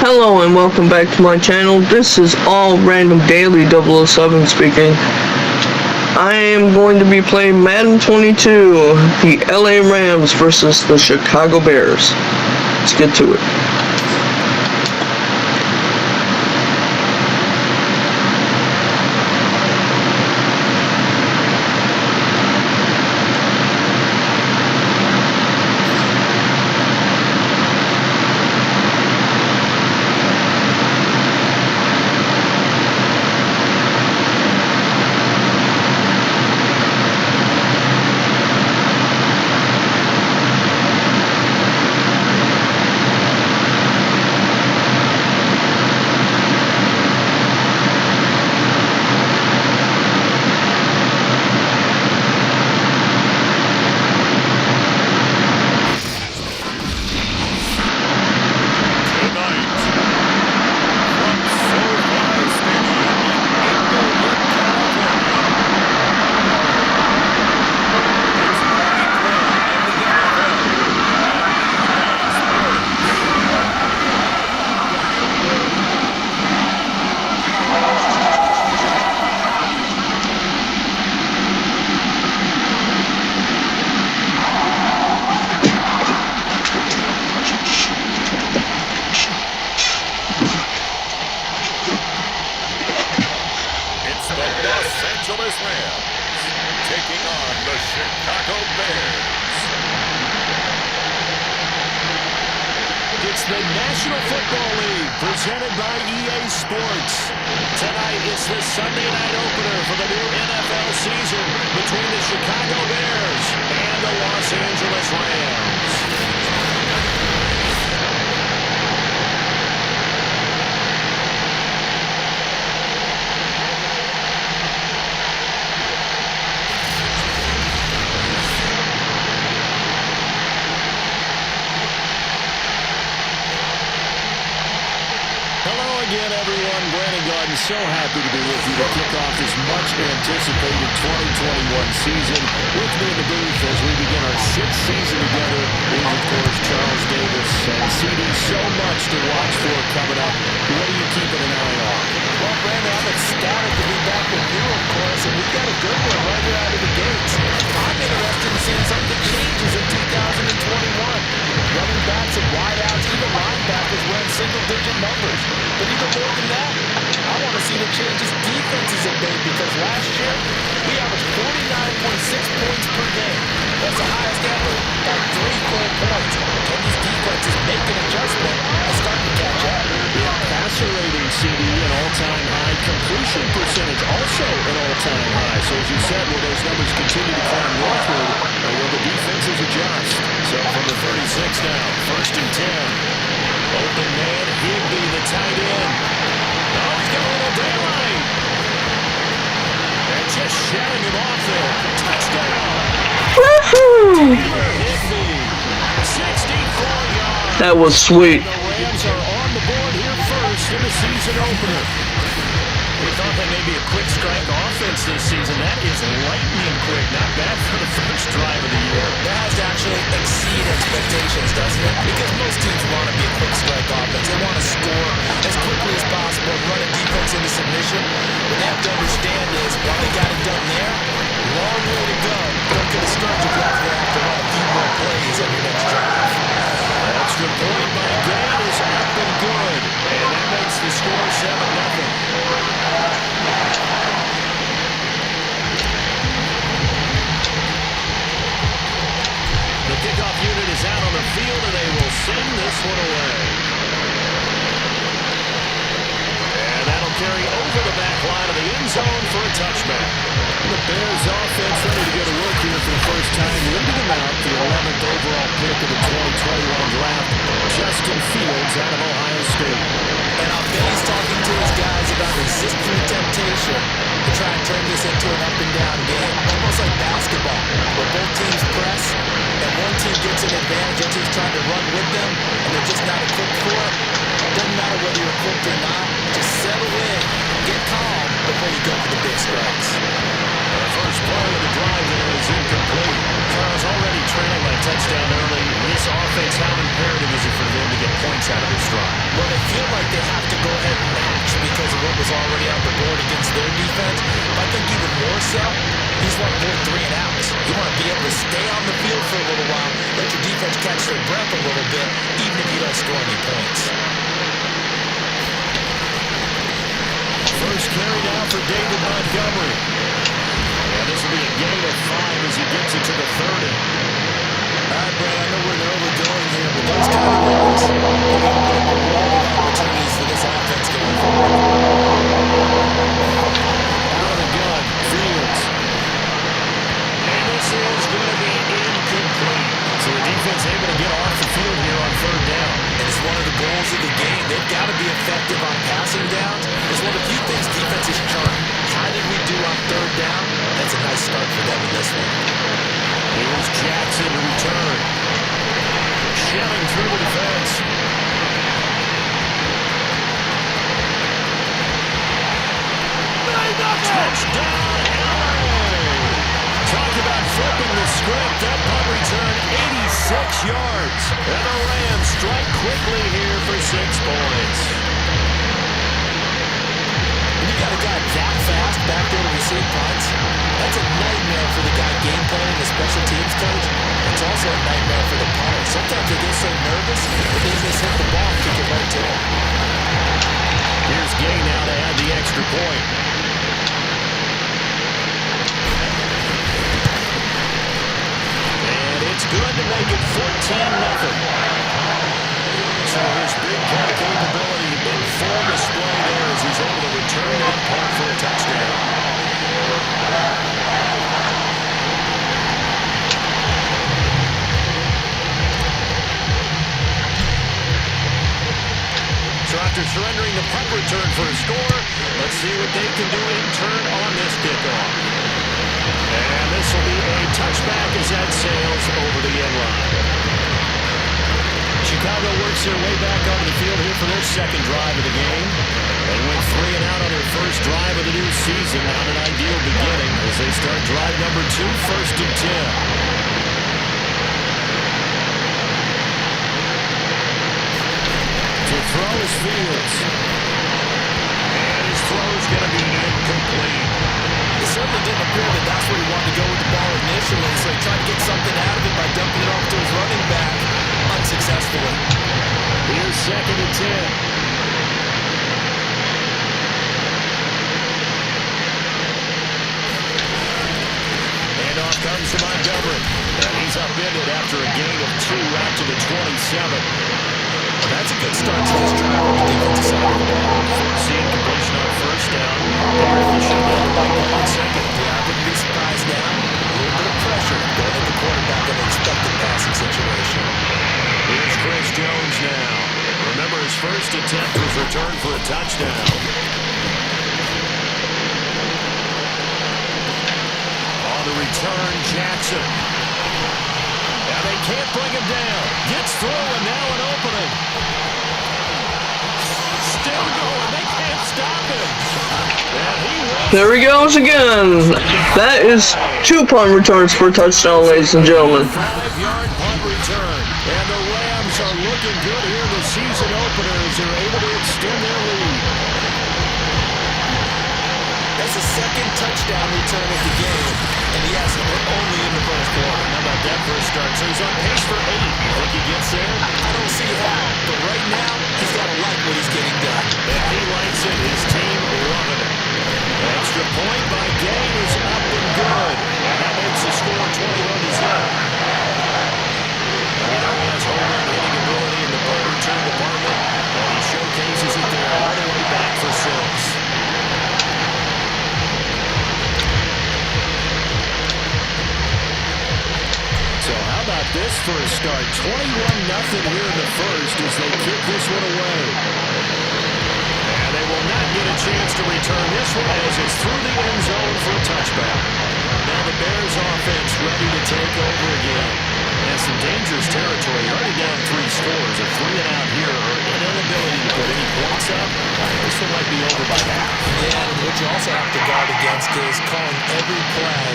Hello and welcome back to my channel. This is All Random Daily 007 speaking. I am going to be playing Madden 22, the LA Rams versus the Chicago Bears. Let's get to it. Rams taking on the Chicago Bears. It's the National Football League presented by EA Sports. Tonight it's the Sunday night opener for the new NFL season between the Chicago Bears and the Los Angeles Rams. Again, everyone, Brandon Garden, so happy to be with you to kick off this much-anticipated 2021 season. With me in the booth as we begin our sixth season together is, of course, Charles Davis. And CD, so much to watch for coming up. What are you keeping an eye on? Well, Brandon, I'm ecstatic to be back with you, of course, and we've got a good one right here out of the gates. I'm interested in seeing some of the changes in 2021. Running backs and wideouts, even linebackers wearing single-digit numbers. But even more than that, I want to see the changes defenses have made, because last year we averaged 49.6 points per game. That's the highest ever by 3 full points. Can these defenses make an adjustment and start to catch up? Yeah, passer rating, CD, an all-time high. Completion percentage, also an all-time high. So as you said, will those numbers continue to climb northward, or will the defenses adjust? So from the 36 now, 1st and 10. Open man, Higbee, the tight end. Oh, he's got a little daylight. And just shouting him off there. Touchdown. Woohoo! Higbee, 64 yards. That was sweet. The Rams are on the board here first in the season opener. We thought that maybe a quick strike offense this season. That is lightning quick. Not bad for the first drive of the year. That has to actually exceed expectations, doesn't it? Because most teams want to be a quick strike offense. They want to score as quickly as possible and run a defense into submission. What they have to understand is, while they got it done there, long way to go. Don't get discouraged if you have to run a few more plays on your next drive. Extra point by Gay is up and good. And that makes the score 7-0. The kickoff unit is out on the field, and they will send this one away. And that'll carry over the back line of the end zone for a touchback. The Bears offense ready to go to work here for the first time, leading them out, the 11th overall pick of the 2021 draft, Justin Fields out of Ohio State. And I'll bet he's talking to his guys about resisting the temptation to try and turn this into an up-and-down game, almost like basketball, where both teams press, and one team gets an advantage, the other team's trying to run with them, and they're just not equipped for it. Doesn't matter whether you're equipped or not, just settle in, get calm before you go for the big strikes. The first play of the drive there is incomplete. Charles already trailing that touchdown early. This offense, how imperative is it for them to get points out of this drive? Well, they feel like was already on the board against their defense. But I think even more so, you just want to avoid 3 and outs. You want to be able to stay on the field for a little while, let your defense catch their breath a little bit, even if you don't score any points. First carry down for David Montgomery. And this will be a gain of 5 as he gets it to the 30. All right, Brad, I know we're overdoing here, but those kind of runs are going to open up a world of opportunities for this offense going forward. Out of the gun, Fields. And this is going to be incomplete. So the defense able to get off the field here on 3rd down. And it's one of the goals of the game. They've got to be effective on passing downs. It's one of the few things defenses chart. How did we do on 3rd down? That's a nice start for them in this one. Here's Jackson to return. Shelling through the defense. Touchdown, LA! Talk about flipping the script. That punt return, 86 yards. And the Rams strike quickly here for 6 points. When you got a guy that fast back there to receive punts, that's a nightmare for the guy game planning, the special teams coach. It's also a nightmare for the punter. Sometimes they get so nervous that they just hit the ball and kick it right to him. Here's Gay now to add the extra point. And it's good to make it 14-0. So his big play capability in full display there as he's able to return that punt for a touchdown. So after surrendering the punt return for a score, let's see what they can do in turn on this kickoff. And this will be a touchback as that sails over the end line. Chicago works their way back onto the field here for their 2nd drive of the game. They went 3 and out on their first drive of the new season. Not an ideal beginning as they start drive number 2, 1st and 10. To throw is Fields. And his throw is going to be incomplete. It certainly didn't appear that that's where he wanted to go with the ball initially, so he tried to get something out of it by dumping it off to his running back unsuccessfully. Here's 2nd and 10. Handoff comes to Montgomery. And he's upended after a gain of 2 out to the 27. Well, that's a good start to this drive on the defensive side of the ball. Forcing completion on 1st down. They should have been right on 2nd. Yeah, I wouldn't be surprised now. A little bit of pressure going at the quarterback in an expected passing situation. Here's Chris Jones now. Remember, his first attempt was returned for a touchdown. On the return, Jackson. Now they can't bring him down. Gets through and now an opening. Still going. They can't stop him. There he goes again. That is 2 punt returns for a touchdown, ladies and gentlemen. 5-yard punt return. And the Rams are looking good here in the season opener as they're able to extend their lead. That's the 2nd touchdown return of the game. And yes, we're only in the 1st quarter. How about that for a start? So he's on pace for 8. You think he gets there? I don't see how, but right now, he's got to like what he's getting done. And he likes it. His team loving it. Extra point by Gay is up and good. And that makes the score 21-0. We know he has home run hitting ability in the punt return department. And he showcases it there all the way back for 6. So how about this for a start? 21-0 here in the first as they kick this one away. And they will not get a chance to return this one as it's through the end zone for a touchback. Now the Bears offense ready to take over again. And some dangerous territory. Already down 3 scores. A 3 and out here or an inability to put any points up. This one might be over by half. Yeah, and what you also have to guard against is calling every play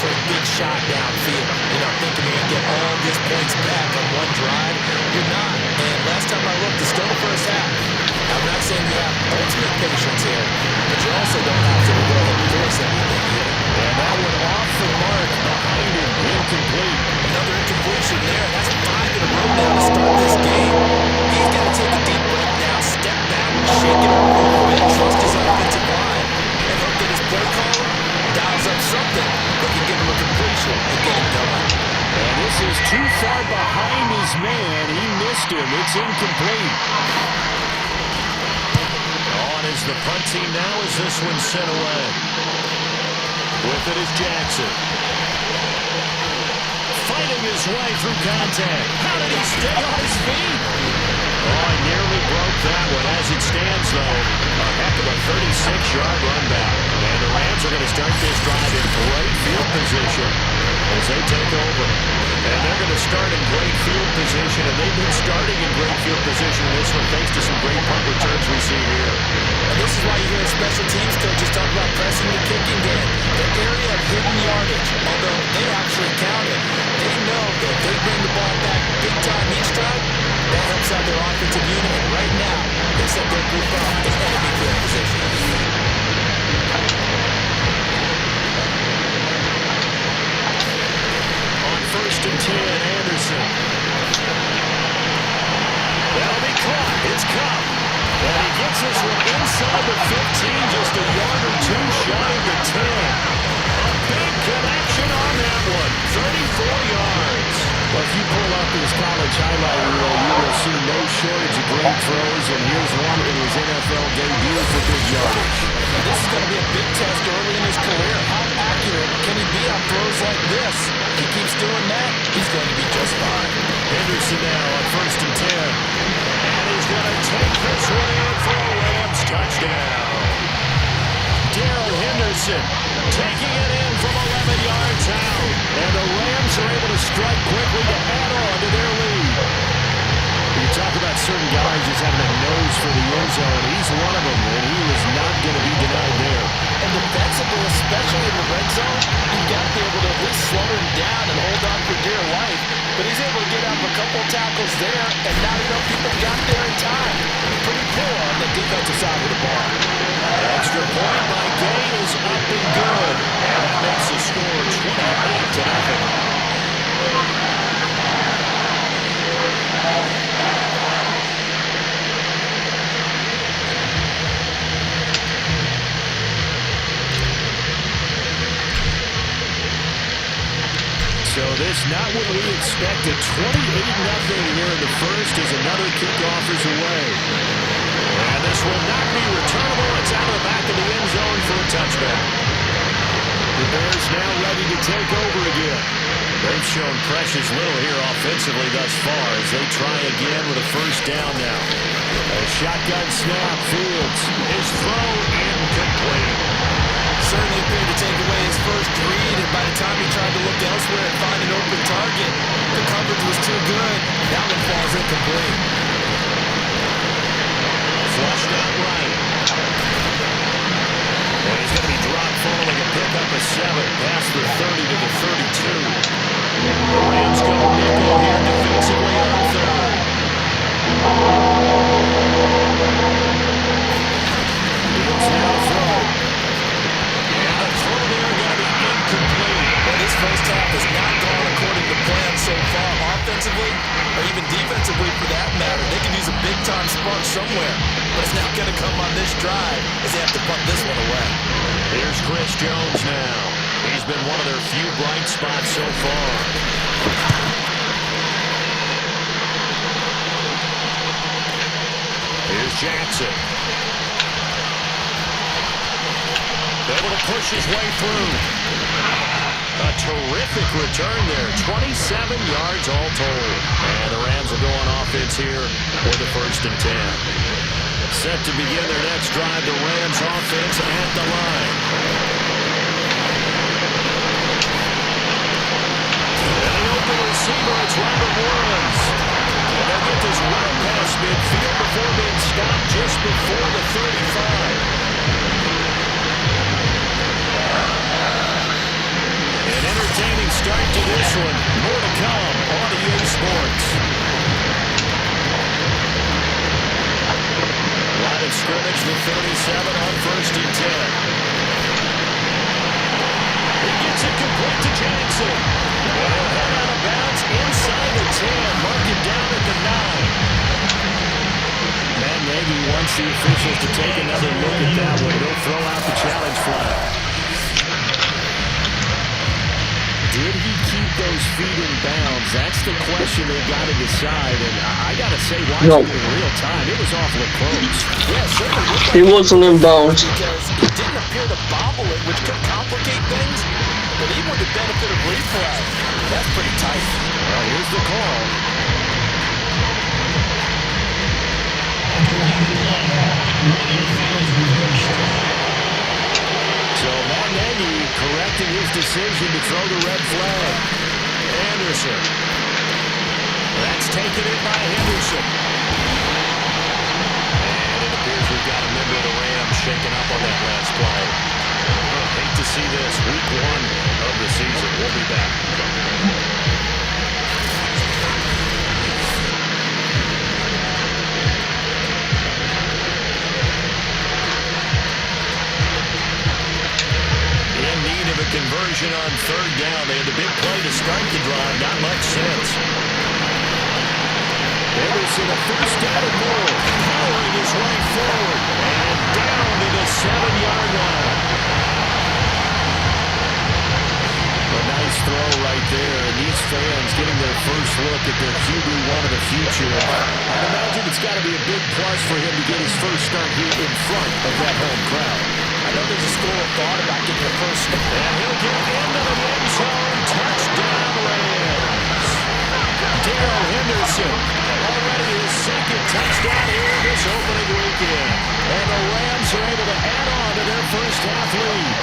for a big shot downfield. You know, thinking you're going to get all these points back on one drive. You're not. And last time I looked, it's still the first half. I'm not saying you have ultimate patience here, but you also don't have to go ahead and force everything here. And that one off the mark behind him, incomplete. Another incompletion there. That's 5 in a row now to start this game. He's got to take a deep breath now, step back, shake it off a little bit, trust his offensive line, and he'll get his play caller, dials up something that can give him a completion and get him going. And this is too far behind his man. He missed him. It's incomplete. On is the punt team now as this one's sent away. With it is Jackson. Fighting his way through contact. How did he stay on his feet? Oh, he nearly broke that one. As it stands, though, a heck of a 36-yard run back. And the Rams are going to start this drive in great field position as they take over. And they're going to start in great field position, and they've been starting in great field position in this one thanks to some great punt returns we see here. And this is why you hear special teams coaches talk about pressing the kicking game. The area of hidden yardage, although they actually count it, they know that if they bring the ball back big time each time, that helps out their offensive unit. And right now, they set their group up in enemy field position. First and 10, Anderson. That'll be caught. It's Cup. And he gets this one inside the 15, just a yard or two shy of the 10. A big connection on that one. 34 yards. Well, if you pull up his college highlight reel, you will see no shortage of great throws, and here's one in his NFL debut for big yardage. This is going to be a big test early in his career. How accurate can he be on throws like this? If he keeps doing that, he's going to be just fine. Henderson now on first and 10. And he's going to take this one in for a Rams touchdown. Darrell Henderson taking it in from 11 yards out. And the Rams are able to strike quickly to add on to their lead. You talk about certain guys just having a nose for the end zone. He's one of them, and he was not going to be denied there. And defensively, especially in the red zone, you've got to be able to at least slow him down and hold on for dear life. But he's able to get out of a couple tackles there, and not enough people got there in time. Pretty poor on the defensive side of the ball. Extra point by Gay is up and good. And that makes the score 28-0. So this not what we expected. 28-0 here in the first as another kickoff is away. And this will not be returnable. It's out of the back of the end zone for a touchback. The Bears now ready to take over again. They've shown precious little here offensively thus far as they try again with a first down now. A shotgun snap. Fields. His throw incomplete. Certainly appeared to take away his first read, and by the time he tried to look elsewhere and find an open target, the coverage was too good. That one falls incomplete. Flushed out right. And he's going to be dropped following a pickup of 7 past the 30 to the 32. The Rams go nickel here defensively on third. Fields now to throw. And the throw there going to be incomplete. Well, this first half has not gone according to plan so far, offensively or even defensively for that matter. They can use a big-time spark somewhere, but it's not going to come on this drive as they have to punt this one away. Here's Chris Jones now. He's been one of their few bright spots so far. Here's Jackson. Able to push his way through. A terrific return there. 27 yards all told. And the Rams will go on offense here with a first and 10. Set to begin their next drive, the Rams offense at the line. And the open receiver, it's Robert Woods. And they'll get this right past midfield before being stopped just before the 35. An entertaining start to this one. More to come on EA Sports. A lot of scrimmage, the 37 on 1st and 10. He gets it complete to Jackson. Well, he'll head out of bounds inside the 10. Mark it down at the 9. Matt Nagy wants the officials to take another look at that one. They'll throw out the challenge flag. Did he keep those feet in bounds? That's the question they've got to decide. And I got to say, watching it in real time, it was awfully close. Yeah, certainly. He wasn't in bounds. Because it didn't appear to bobble it, which could complicate things. But even with the benefit of replay, that's pretty tight. Well, here's the call. So Matt Nagy correcting his decision to throw the red flag. Anderson. That's taken in by Henderson. And it appears we've got a member of the Rams shaking up on that last play. Hate to see this. Week 1 of the season. We'll be back. Conversion on 3rd down. They had the big play to start the drive. Not much sense. Anderson, a 1st down and more. Powering his way forward. And down to the 7-yard line. A nice throw right there. And these fans getting their first look at their QB1 of the future. I imagine it's got to be a big plus for him to get his first start here in front of that home crowd. I know there's a school of thought about getting the first step. And he'll get into the end zone. Touchdown, Rams. Darrell Henderson, already his 2nd touchdown here this opening weekend. And the Rams are able to add on to their first half lead.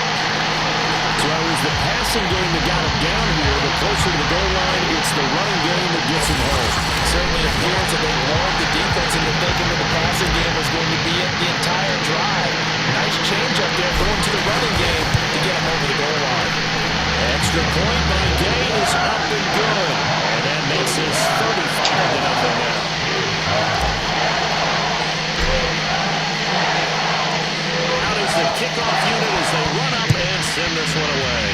So it was the passing game that got him down here, but closer to the goal line, it's the running game that gets him home. Certainly appears that they warned the defense into thinking that the passing game was going to be it the entire drive. Nice change up there going to the running game to get him over the goal line. Extra point by Gay is up and good. And that makes this 35-0 now. Out is the kickoff unit as they run up and send this one away.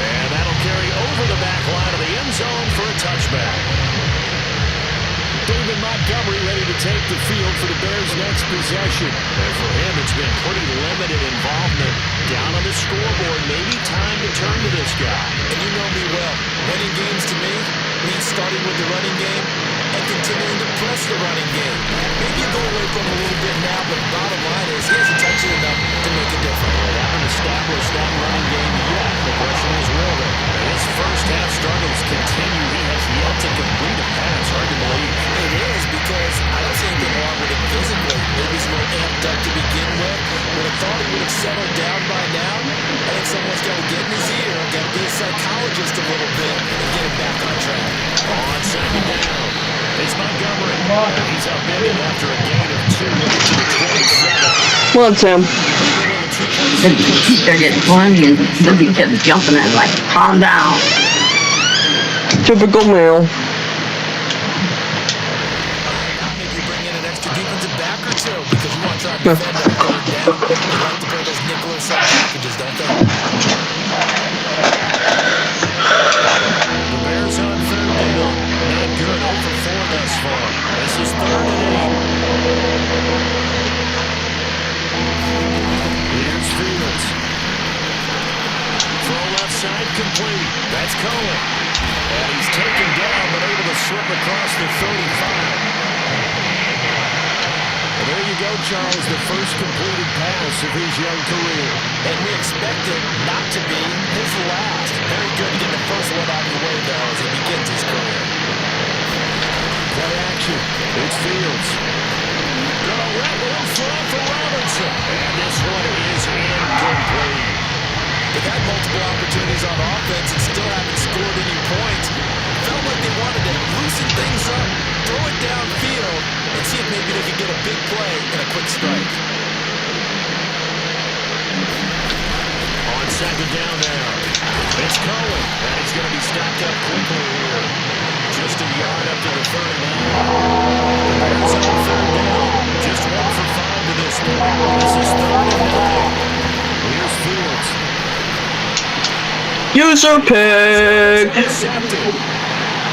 And that'll carry over the back line of the end zone for a touchback. David Montgomery ready to take the field for the Bears' next possession. And for him, it's been pretty limited involvement down on the scoreboard. Maybe time to turn to this guy. And you know me well. Winning games to me means starting with the running game and continuing to press the running game. Maybe you go away from a little bit now, but the bottom line is he hasn't touched it enough to make a difference. They haven't established that running game yet. The question is, will they? His first half struggles continue. He has yet to complete a pass. Hard to believe. It is because I don't see anything wrong with it physically. Maybe he's a little amped up to begin with. Would have thought he would have settled down by now. I think someone's got to get in his ear, got to be a psychologist a little bit, and get him back on track. On 2nd down, it's Montgomery. He's up big after a gain of 2 to the 27. Come on, Sam. They're getting funny and they'll be kept jumping and like, calm down. Typical male. Maybe bring in an extra defensive back or two because you want to try to defend that 3rd down. They like to play those nickel or sub packages, don't they? The Bears on 3rd down. Not good. Over 4 thus far. This is 3rd and 8. Here's Fields. Throw left side complete. That's Cohen. And he's taken down but able to slip across the 35. And there you go, Charles, the first completed pass of his young career. And we expect it not to be his last. Very good to get the first one out of the way, though, as he begins his career. Play action. It's Fields. Gonna let one fly for Robinson. And this one is incomplete. They've had multiple opportunities on offense and still haven't scored any points. Felt like they wanted to loosen things up, throw it downfield, and see if maybe they could get a big play and a quick strike. On 2nd down now, it's Cohen, and he's going to be stacked up quickly here. Just a yard up to the 39. The Bears on User pick. Intercepted.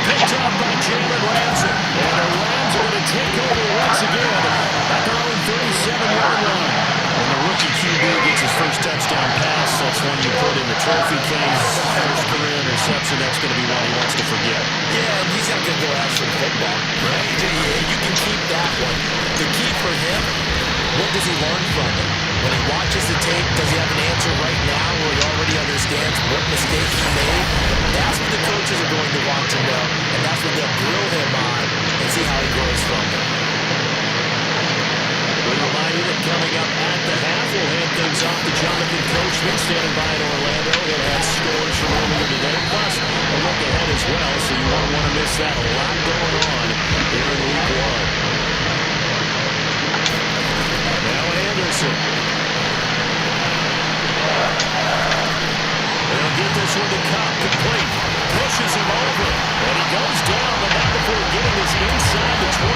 Picked up by Jalen Ramsey. And the Rams are going to take over once again at their own 37-yard line. When the rookie QB gets his first touchdown pass, that's one you put in the trophy case. First career interception, that's going to be one he wants to forget. Yeah, and he's not going to go after the football, right? Yeah, you can keep that one. The key for him, what does he learn from it? When he watches the tape, does he have an answer right now where he already understands what mistake he made? That's what the coaches are going to want to know, and that's what they'll grill him on and see how he grows from it. We remind you that coming up at the half, we'll hand things off to Jonathan Coachman, standing by in Orlando. He'll have scores from earlier today, plus a look ahead as well, so you won't want to miss that. A lot going on here in Week 1. Now Anderson. They'll get this one to Cobb, complete. Pushes him over, and he goes down, but not before getting this inside the 25.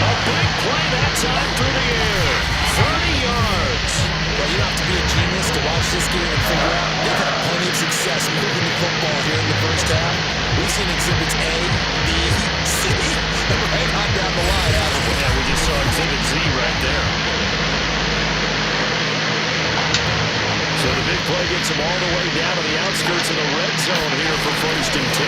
A big play that time through the air. 30 yards. Well, you don't have to be a genius to watch this game and figure out they've had plenty of success moving the football here in the first half. We've seen exhibits A, B, C, and right on down the line, haven't we? Yeah, we just saw exhibit Z right there. So the big play gets him all the way down to the outskirts of the red zone here for 1st and 10.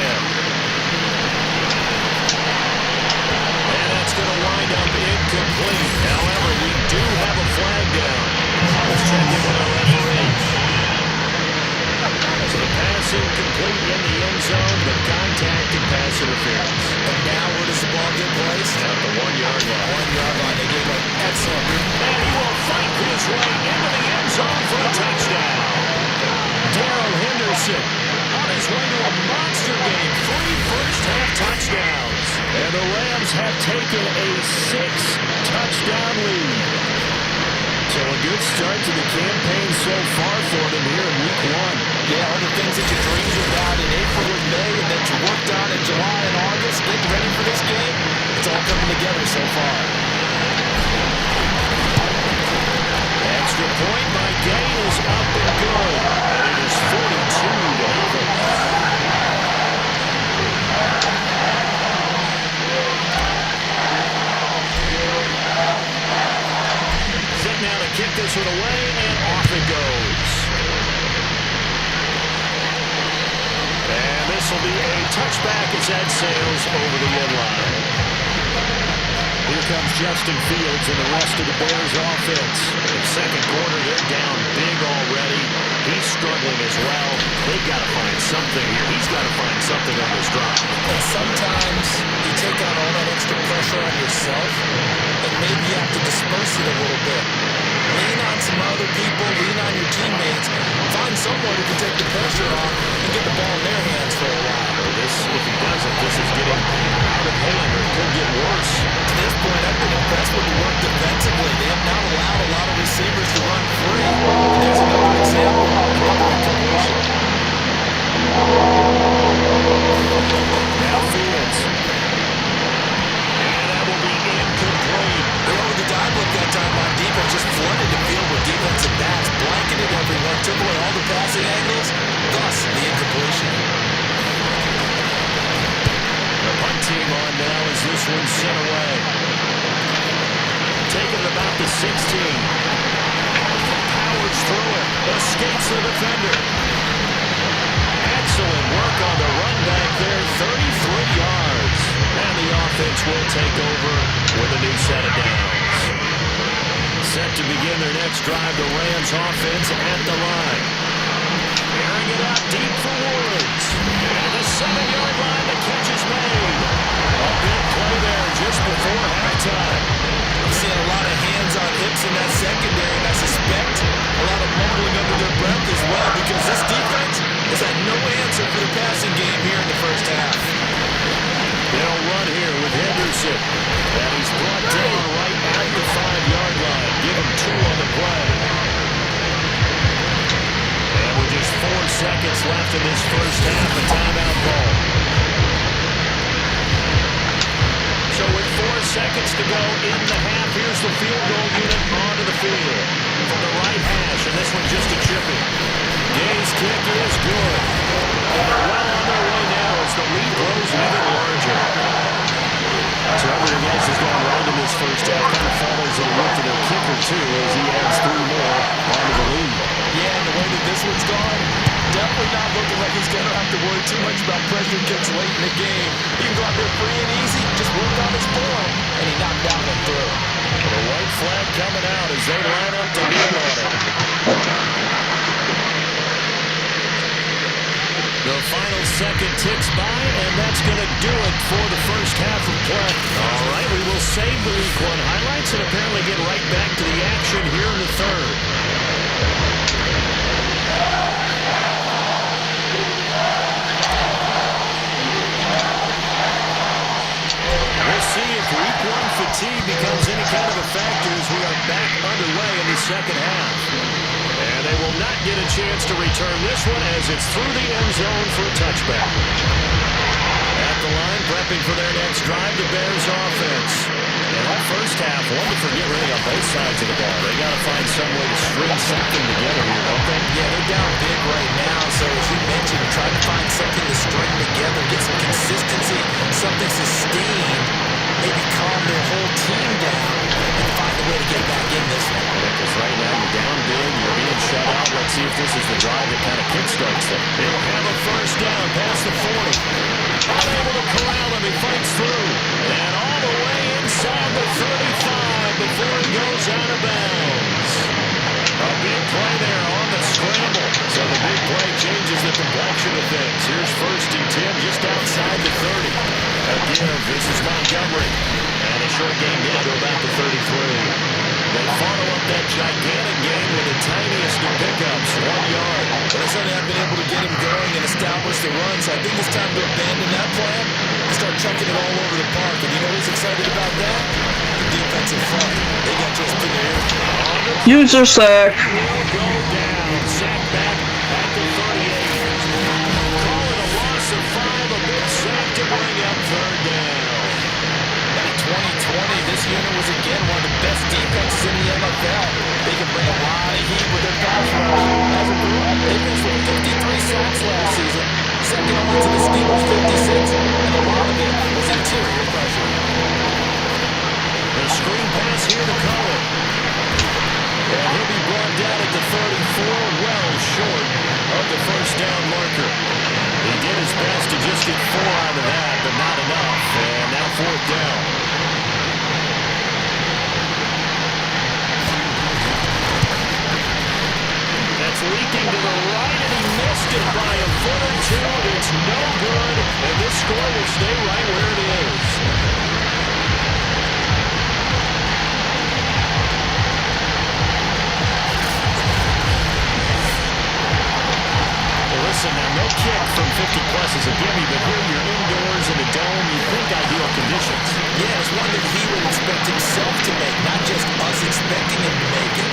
And that's going to wind up incomplete. However, we do have a flag down. Let's check in with our referee. So the pass incomplete in the end zone, but contact and pass interference. And now where does the ball get placed? At the 1-yard line. 1-yard line. They gave an excellent. And he will fight his way into the end zone for a touchdown. Darrell Henderson on his way to a monster game. 3 first-half touchdowns. And the Rams have taken a 6-touchdown lead. So a good start to the campaign so far for them here in Week 1. Yeah, all the things that you dreamed about in April and May and that you worked on in July and August, getting ready for this game, it's all coming together so far. Extra point by Gain is up and good. And it is 42-0. Set now to kick this one away, and off it goes. And this will be a touchback as that sails over the end line. Here comes Justin Fields and the rest of the Bears offense. In second quarter, they're down big already. He's struggling as well. They've got to find something here. He's got to find something on this drive. And sometimes you take on all that extra pressure on yourself, and maybe you have to disperse it a little bit. Lean on some other people, lean on your teammates. Find someone who can take the pressure off and get the ball in their hands for a while. If he doesn't, this is getting out of hand, or it could get worse. To this point, I've been impressed with the work defensively. They have not allowed a lot of receivers to run free. And there's another example, another incompletion. Now Fields. And that will be incomplete. They over the dive that time on defense, just flooded the field with defensive backs, blanketed everyone, took away all the passing angles, thus the incompletion. The punt team on now as this one's sent away. Taking it about the 16. Powers through it. Escapes the defender. Excellent work on the run back there. 33 yards. And the offense will take over with a new set of downs. Set to begin their next drive, the Rams offense at the line. Airing it out deep for Woods. And the 7-yard line, the catch is made. A big play there just before halftime. I'm seeing a lot of hands on hips in that secondary, and I suspect a lot of mumbling under their breath as well, because this defense has had no answer for the passing game here in the first half. They'll run here with Henderson. And he's brought down right at the 5-yard line. Give him 2 on the play. And with just 4 seconds left in this first half, a timeout ball. So with 4 seconds to go in the half, here's the field goal unit onto the field from the right hash, and this one just a chipping. Gay's kick is good. And they're well on their way now as the lead grows even larger. So everything else has gone right in this first half. Kind of follows it with their kicker, too, as he adds 3 more onto the lead. Yeah, and the way that this one's gone, definitely not looking like he's going to have to worry too much about pressure kicks late in the game. He can go out there free and easy, just work on his form, and he knocked that one through. The white flag coming out as they line up to kneel on it. The final second ticks by, and that's going to do it for the first half of play. All right, we will save the Week 1 highlights and apparently get right back to the action here in the third. We'll see if Week 1 fatigue becomes any kind of a factor as we are back underway in the second half. And they will not get a chance to return this one as it's through the end zone for a touchback. At the line, prepping for their next drive, the Bears offense. And that first half, one to forget really on both sides of the ball. They got to find some way to string something together here, don't they? Yeah, they're down big right now, so as you mentioned, trying to find something to string together, get some consistency, something sustained, maybe calm their whole team down, and find a way to get back in this one. Because right now you're down big, you're being shut out. Let's see if this is the drive that kind of kickstarts them. He'll have a first down past the 40. Unable to corral him, he fights through. And all the way inside the 35 before he goes out of bounds. A big play there on the scramble. So the big play changes the complexion of things. Here's 1st and 10 just outside the 30. Again, this is Montgomery. And a short game down to about the 33. They follow up that gigantic gain with the tiniest of pickups, 1 yard. But they certainly have been able to get him going and establish the run, so I think it's time to abandon that plan and start chucking it all over the park. And you know who's excited about that? The defensive front. They got just put their User sack. Will go down. Sack back at the 38. Call it a loss of 5. A big sack to bring up 3rd down. In 2020, this unit was again one of the best defenses in the NFL. They can bring a lot of heat with their pass rush. As a group, they finished with 53 sacks last season, second only to the Steelers' 56, and a lot of it was interior pressure. The screen pass here to Cohen. And he'll be brought down at the 34, well short of the first down marker. He did his best to just get 4 out of that, but not enough. And now 4th down. That's leaking to the right, and he missed it by a foot or 2. It's no good, and this score will stay right where it is. Listen, now no kick from 50-plus is a gimme, but here you're indoors in a dome, you think ideal conditions. Yeah, it's one that he would expect himself to make, not just us expecting him to make it.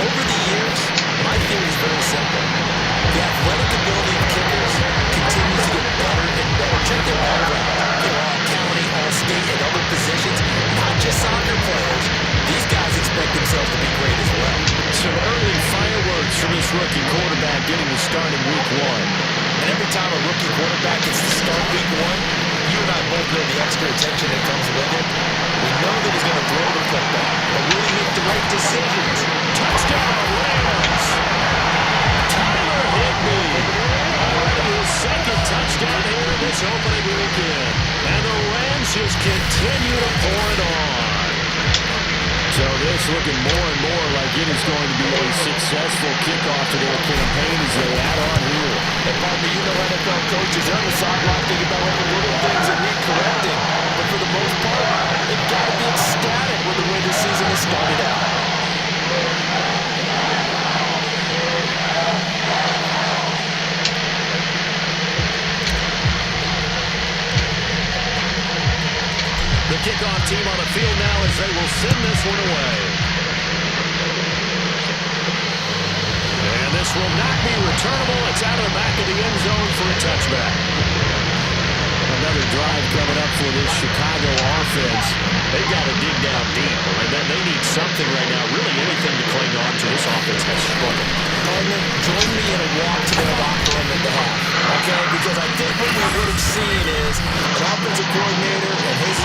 Over the years, my theory is very simple. The athletic ability of kickers continues to get better and better. Check their background. They're all county, all state, and other positions, not just soccer players. These guys expect themselves to be great as well. Some early fireworks from this rookie quarterback getting the start in Week 1. And every time a rookie quarterback gets to start Week 1, you and I both know the extra attention that comes with it. We know that he's going to throw the football, but will he make the right decisions? Touchdown, Rams! Tyler Higbee! Already his 2nd touchdown here in this opening weekend. And the Rams just continue to pour it on. So this looking more and more like it is going to be a successful kickoff to their campaign as they add on here. And Bobby, you know NFL coaches are on the sideline thinking about all the little things that need correcting. But for the most part, they've got to be ecstatic with the way this season has started out. The kickoff team on the field now as they will send this one away. And this will not be returnable. It's out of the back of the end zone for a touchback. Another drive coming up for this Chicago offense they've got to dig down deep. I mean, they need something right now, really anything to cling on to. This offense has struggled. Partner, join me in a walk to their locker room at the half, okay? Because I think what we're really seeing is an offensive coordinator and his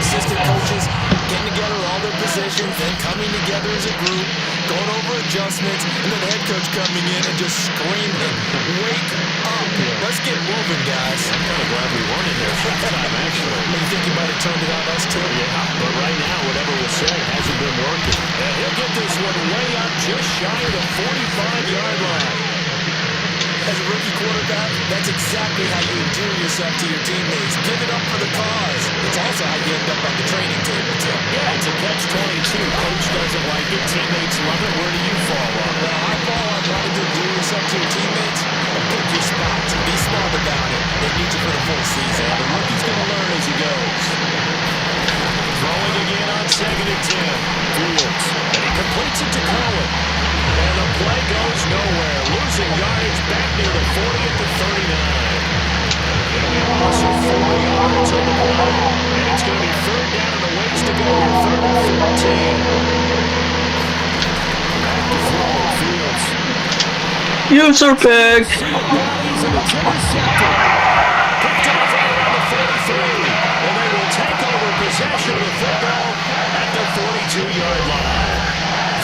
assistant coaches getting together all their positions, then coming together as a group, going over adjustments, and then the head coach coming in and just screaming, "Wake up! Let's get moving, guys." I'm kind of glad we weren't in there first time, actually. You think you might have turned it on us, too? Yeah, but right now, whatever was said hasn't been working. And he'll get this one way up just shy of the 45-yard line. As a rookie quarterback, that's exactly how you endear yourself to your teammates. Give it up for the cause. It's also how you end up on the training table, too. Yeah, it's a catch-22. Coach doesn't like it. Teammates love it. Where do you fall on? Well, I fall on wanting to endear yourself to your teammates. Pick your spots. Be smart about it. They need you for the full season. And the rookie's going to learn as he goes. Throwing again on 2nd and 10. Fields. And he completes it to Cohen. And the play goes nowhere. Losing yardage back near the 40 at the 39. It'll be a loss of 4 yards on the play. And it's going to be 3rd down and a ways to go here. 3rd and 14. Back to throw. Fields. User pick. And it's intercepted. Picked off right around the 43. And they will take over possession of the football at the 42-yard line.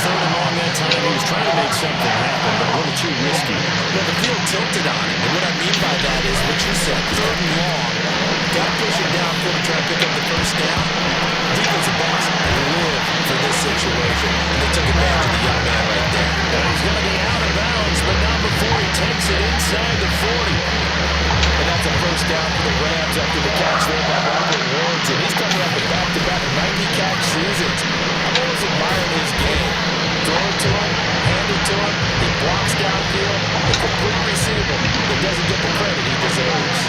3rd and long that time. He was trying to make something happen, but a little too risky. Well, the field tilted on him. And what I mean by that is what you said, 3rd and long. Got to push it down, to try to pick up the first down. Defensive backs live for this situation. And they took advantage of the young man right there. And he's going to be out of bounds, but not before he takes it inside the 40. And that's a first down for the Rams after the catch there by Robert Woods. And he's coming up with back-to-back 90-catch seasons. I've always admired his game. Throw it to him, hand it to him, he blocks downfield, a complete receiver that doesn't get the credit he deserves.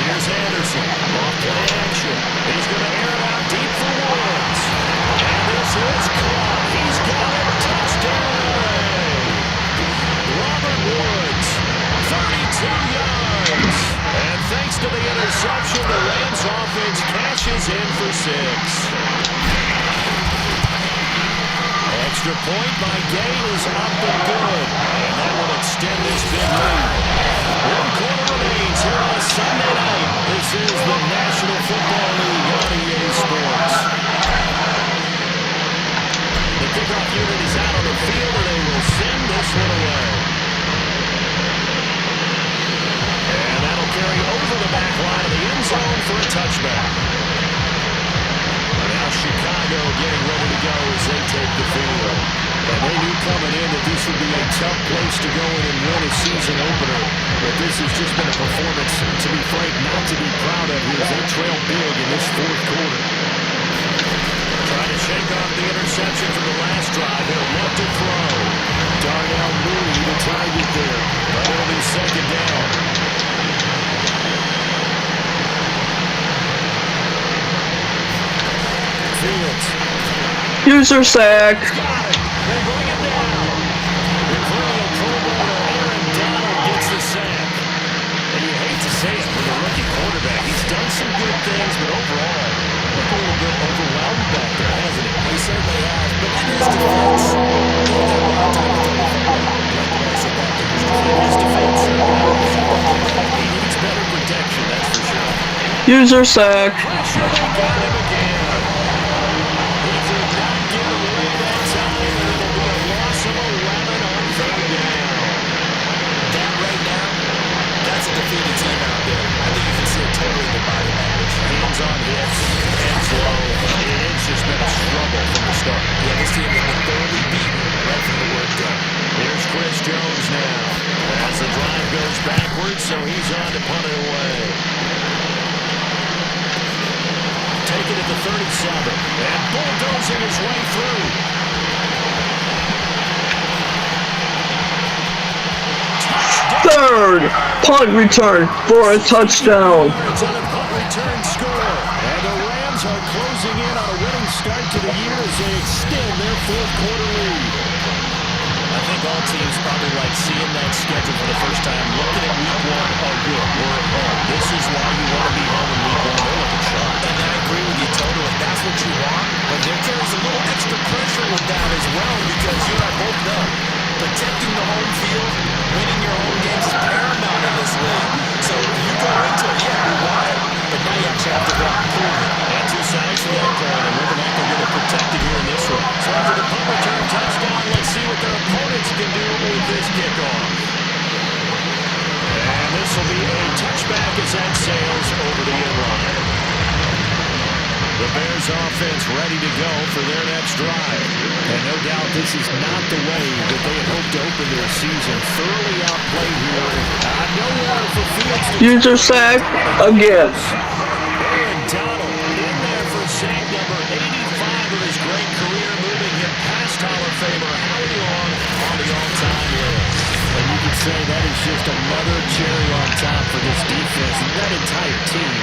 Here's Anderson, off play action. He's going to air it out deep for Woods. And this is caught. He's got it. Touchdown. Robert Woods, 32 yards. And thanks to the interception, the Rams offense cashes in for 6. Extra point by Gay is up and good. And that will extend this big lead. 1 quarter remains here on a Sunday night. This is the National Football League on EA Sports. The kickoff unit is out on the field, and they will send this one away. And that'll carry over the back line of the end zone for a touchback. Now Chicago getting ready to go as they take the field. And they knew coming in that this would be a tough place to go in and win a season opener. But this has just been a performance, to be frank, not to be proud of here as they trail big in this 4th quarter. Trying to shake off the interception from the last drive. He'll look to throw. Darnell Mooney to target there. But it'll be 2nd down. Fields. User sack. They bring it down. Referring a Pro Bowler, Aaron Donald gets the sack. And you hate to say it with a rookie quarterback. He's done some good things, but overall, look a little bit overwhelmed back there, hasn't he? He certainly has, but in his defense, he had a lot of time to throw the football. In his defense, he needs better protection, that's for sure. User sack. Pressure, they got him again. He did not get away that time, and it'll be a loss of 11 on 3rd down. That right now, that's a defeated team out there. I think you can see it totally in their body language. Hands on hips, hands low. It's just been a struggle from the start. Yeah, this team has been thoroughly beaten right from the word go. Here's Chris Jones now. As the drive goes backwards, so he's on to punt it away. Taken at the 37, and bulldozing his way through. Touchdown! 3rd punt return for a touchdown. Yards on a punt return score. And the Rams are closing in on a winning start to the year as they extend their 4th quarter lead. I think all teams probably like seeing that schedule for the first time, looking at week 1, oh good, we're at home. This is why you want to be home in week 1. They're looking sharp. protecting the home field, winning your home games is paramount in this league. So you go into it, yeah, we won it, but now you actually have to go out and prove it. And two sides to that coin, and Riverneck will get it protected here in this one. So after the punt return touchdown, let's see what their opponents can do with this kickoff. And this will be a touchback as that sails over the end line. The Bears offense ready to go for their next drive. And no doubt this is not the way that they had hoped to open their season. Thoroughly outplayed here. Nowhere for Fields to User sack again. Aaron Donald in there for sack number 85 of his great career, moving him past Hall of Famer Howie Long on the all-time list. And you could say that is just another cherry on top for this defense, and that entire team.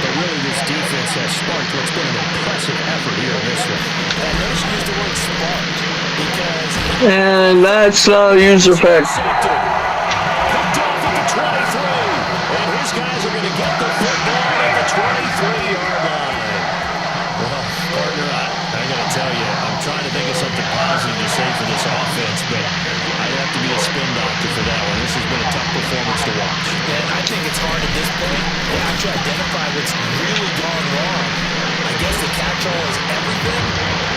But really, this defense has sparked what's been an impressive effort here in this one. And notice you use the word sparked because... And that's user pick. Picked off at the 23. And his guys are going to get the football at the 23-yard line. Well, partner, I got to tell you, I'm trying to think of something positive to say for this offense, but I'd have to be a spin doctor for that one. This has been a tough performance to watch. And I think it's hard at this point to identify what's really gone wrong. I guess the catch-all is everything.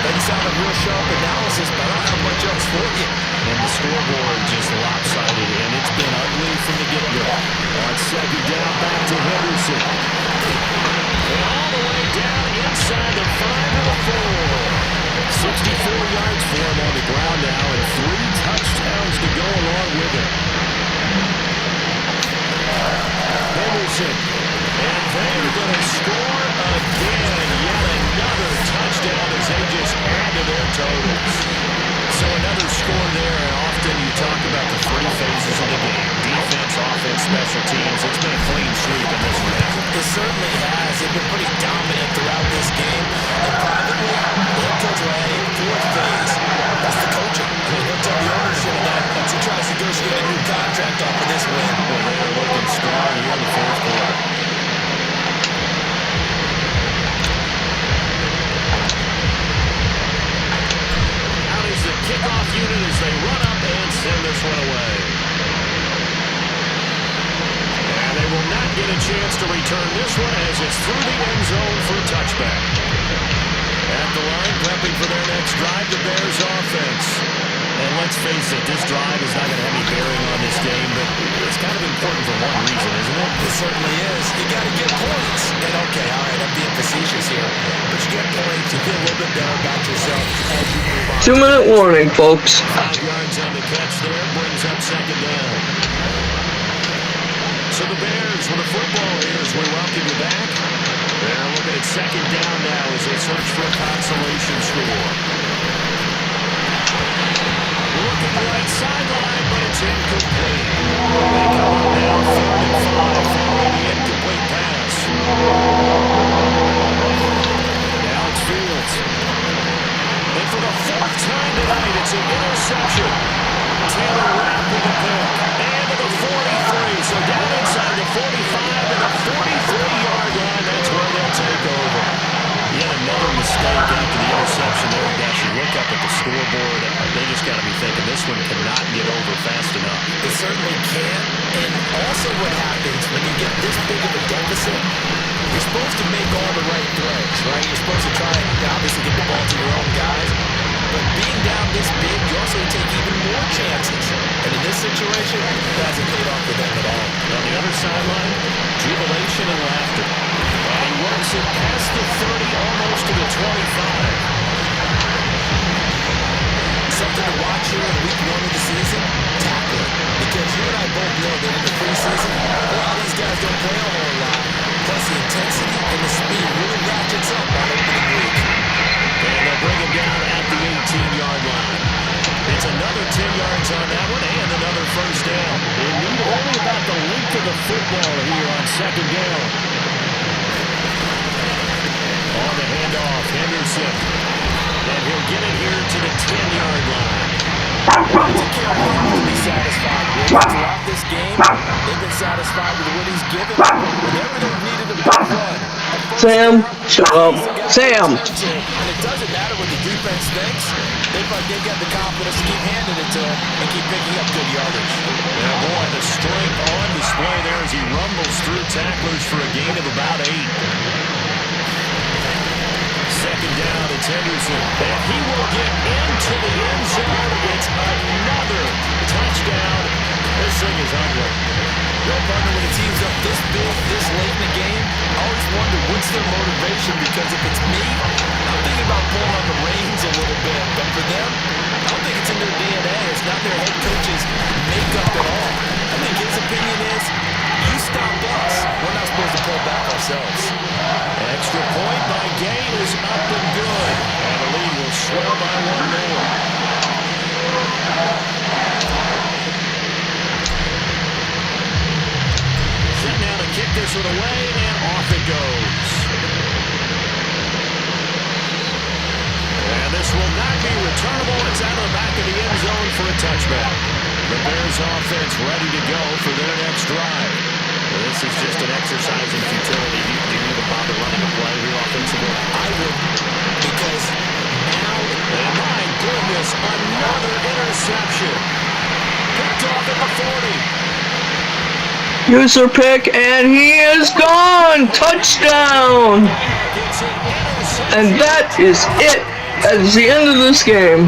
Doesn't sound like real sharp analysis, but I don't have much else for you. And the scoreboard just lopsided, and it's been ugly from the get-go. On second down, back to Henderson. And all the way down inside the 5 of the 4. 64 yards for him on the ground now, and 3 touchdowns to go along with it. Henderson. And they're going to score again. Yet another touchdown as they just add to their totals. So another score there, and often you talk about the 3 phases of the game. Defense, offense, special teams. It's been a clean sweep in this one. It certainly has. They've been pretty dominant throughout this game. And privately, the head coach will add a 4th phase. That's the coaching. He'll tell the ownership that as he tries to negotiate a new contract off of this win. Well, they're looking strong here in the 4th quarter. Out is the kickoff unit as they run up and send this one away. And they will not get a chance to return this one as it's through the end zone for a touchback. At the line, prepping for their next drive, the Bears offense. And let's face it, this drive is not going to have any bearing on this game, but it's kind of important for one reason, isn't it? It certainly is. You got to get points. And okay, all right, I'm being facetious here, but you get points, you feel a little bit better about yourself as you move on. 2-minute warning, folks. 5 yards on the catch there, brings up second down. So the Bears with the football here as we welcome you back. They're looking at second down now as they search for a consolation score. Looking right sideline, but it's incomplete. They come up now 3rd and 5 following the incomplete pass. Now it's Fields. And for the 4th time tonight, it's an interception. Taylor Rapp with a pick. And to the 43. So down inside the 45 and the 43-yard line. That's where they'll take over. Yet another mistake after the interception there. As you look up at the scoreboard, they just got to be thinking this one cannot get over fast enough. It certainly can. And also what happens when you get this big of a deficit, you're supposed to make all the right throws, right? You're supposed to try and obviously get the ball to your own guys. But being down this big, you also take even more chances. And in this situation, it hasn't paid off for them at all. On the other sideline, jubilation and laughter. And he works it past the 30, almost to the 25. Something to watch here in week 1 of the season, tackling. Because you and I both know that in the preseason, a lot of these guys don't play a whole lot. Plus the intensity and the speed really ratchets up on opening week. And they'll bring him down at the 18-yard line. It's another 10 yards on that one and another first down. They need only about the length of the football here on second down. On the handoff, Henderson. And he'll get it here to the 10-yard line. To be satisfied with throughout this game, they've been satisfied with what he's given. Whenever they've needed a big run. Sam, shut up. Sam! And it doesn't matter what the defense thinks. they've got the confidence to keep handing it to him and keep picking up good yardage. Yeah, boy, the strength on display there as he rumbles through tacklers for a gain of about 8. Second down, it's Henderson, and he will get into the end zone. It's another touchdown. This thing is ugly. Well, partner, when a team's up this big, this late in the game, I always wonder what's their motivation, because if it's me, I'm thinking about pulling on the reins a little bit. But for them, I don't think it's in their DNA. It's not their head coach's makeup at all. I think his opinion is, you stop us. We're not supposed to pull back ourselves. Extra point by Gain is up and good. And the lead will swell by 1 more. Set now to kick this one away, and off it goes. And this will not be returnable. It's out of the back of the end zone for a touchback. The Bears offense ready to go for their next drive. Well, this is just an exercise in futility. Do you even bother running a play here offensively? I would, because now, And my goodness, another interception. Picked off at the 40. User pick, and he is gone! Touchdown! It's an interception. And that is it. That's the end of this game.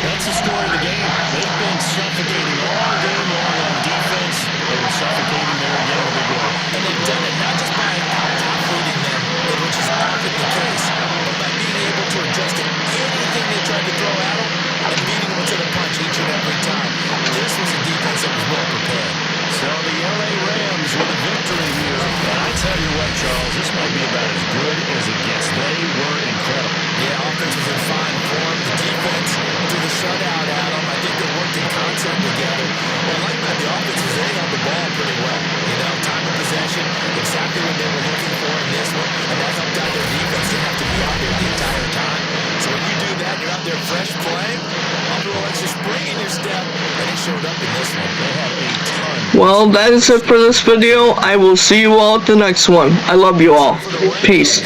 That's the story of the game. They've been suffocating all game long on defense. They were suffocating there again in the big way. and they've done it not just by out-athleting them, which is often the case, but by being able to adjust to anything they tried to throw at them and beating them to the punch each and every time. This was a defense that was well prepared. So the LA Rams with a victory here. And I tell you what, Charles, this might be about as good as it gets. They were incredible. Yeah, offense was in fine form. The defense threw the shutout at them. I think they worked in concert together. Well, like that, the offense was hitting on the ball pretty well. You know, time of possession, exactly what they were looking for in this one, and that helped out their defense. They have to be out there the entire time. So when you do that, you're out there fresh playing, up a little extra spring in your step, and it showed up in this one. They had a ton. Well, that is it for this video. I will see you all at the next one. I love you all. Peace.